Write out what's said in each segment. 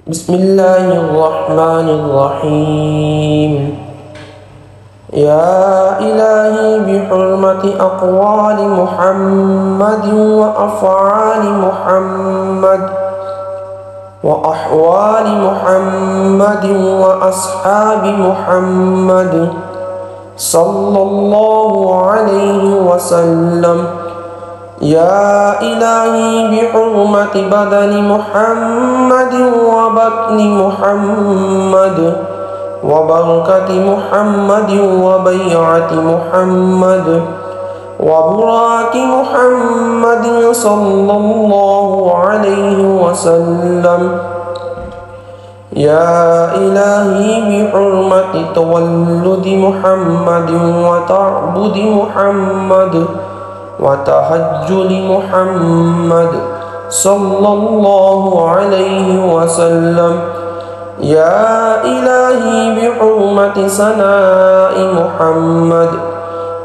بسم الله الرحمن الرحيم. يا إلهي بحرمة أقوال محمد وأفعال محمد وأحوال محمد وأصحاب محمد صلى الله عليه وسلم. يا إلهي بحرمة بدن محمد وبطن محمد وبركة محمد وبيعة محمد وبراك محمد صلى الله عليه وسلم. يا إلهي بحرمة تولد محمد وتعبد محمد وتهجل محمد صلى الله عليه وسلم. يا إلهي بحرمة سناء محمد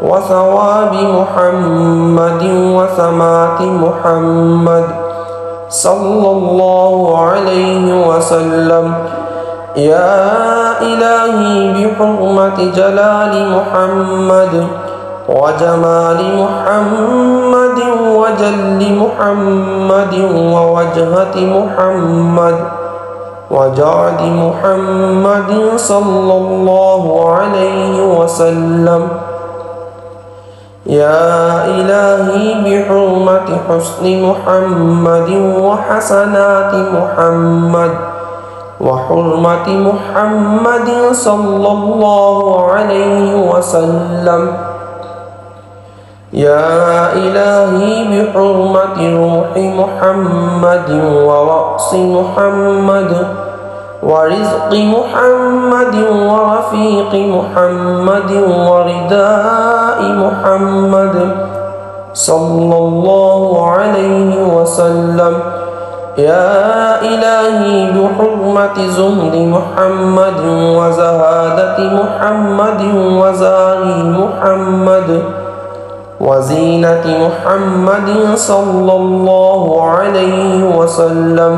وثواب محمد وثمات محمد صلى الله عليه وسلم. يا إلهي بحرمة جلال محمد وجمال محمد وجل محمد ووجهة محمد وجعد محمد صلى الله عليه وسلم. يا إلهي بحرمة حسن محمد وحسنات محمد وحرمة محمد صلى الله عليه وسلم. يا إلهي بحرمة روح محمد ورأس محمد ورزق محمد ورفيق محمد ورداء محمد صلى الله عليه وسلم. يا إلهي بحرمة زهد محمد وزهادة محمد وزاري محمد وزينة محمد صلى الله عليه وسلم.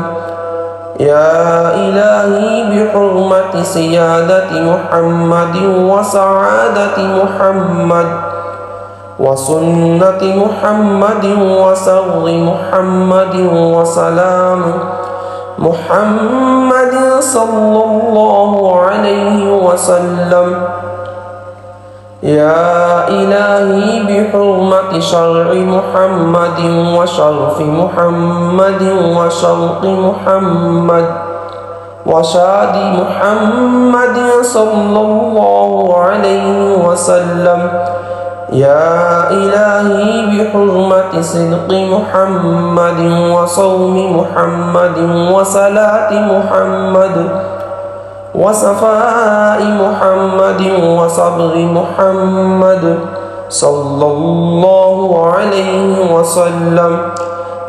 يا إلهي بحرمة سيادة محمد وسعادة محمد وسنة محمد وسر محمد وسلام محمد صلى الله عليه وسلم. يا إلهي بحرمة شرع محمد وشرف محمد وشرق محمد وشاد محمد صلى الله عليه وسلم. يا إلهي بحرمة صدق محمد وصوم محمد وصلاة محمد وصفاء محمد وصبر محمد صلى الله عليه وسلم.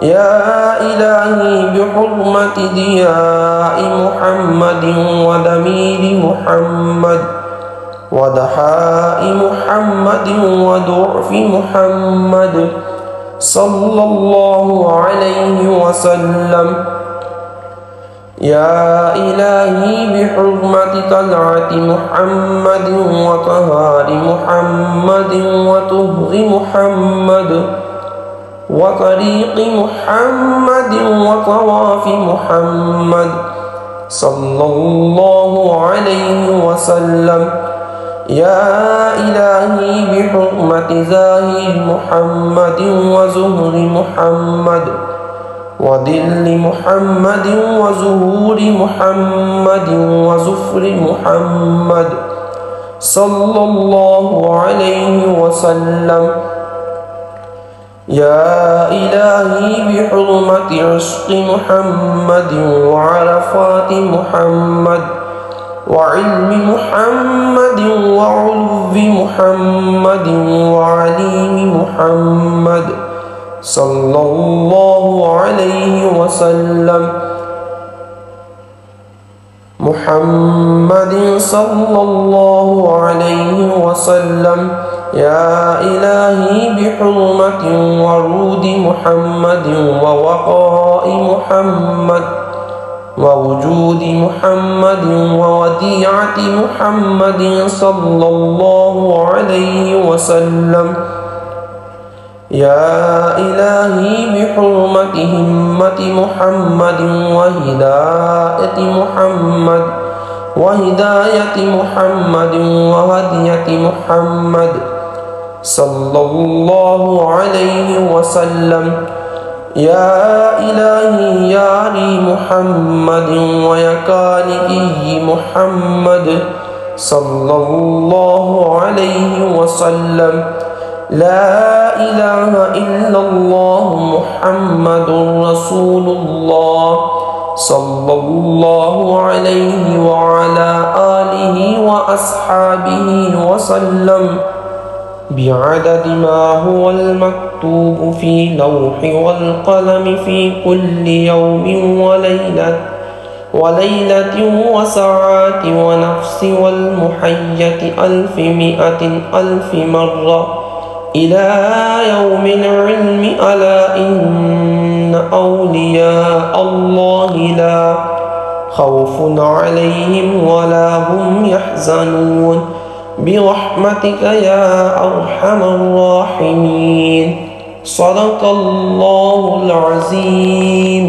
يا إلهي بحرمة ضياء محمد وضمير محمد ودحاء محمد وضعف محمد صلى الله عليه وسلم. يا إلهي بحرمة طلعة محمد وطهار محمد وطهر محمد وطريق محمد وطواف محمد صلى الله عليه وسلم. يا إلهي بحرمة زاهر محمد وزهر محمد وظل محمد وزهور محمد وزفر محمد صلى الله عليه وسلم. يا إلهي بحرمة عشق محمد وعرفات محمد وعلم محمد وعلو محمد وعليم محمد صلى الله عليه وسلم. محمد صلى الله عليه وسلم. يا إلهي بحرمة ورود محمد ووقاء محمد ووجود محمد ووديعة محمد صلى الله عليه وسلم. يا إلهي بحرمة همة محمد وهداية محمد وهدية محمد صلى الله عليه وسلم. يا إلهي يا لي محمد ويا كالكي محمد صلى الله عليه وسلم. لا إله إلا الله محمد رسول الله صلى الله عليه وعلى آله وأصحابه وسلم بعدد ما هو المكتوب في لوح والقلم في كل يوم وليلة وساعات ونفس والمحية 100,000 مرة إلى يوم العلم. ألا إن أولياء الله لا خوف عليهم ولا هم يحزنون برحمتك يا أرحم الراحمين. صدق الله العظيم.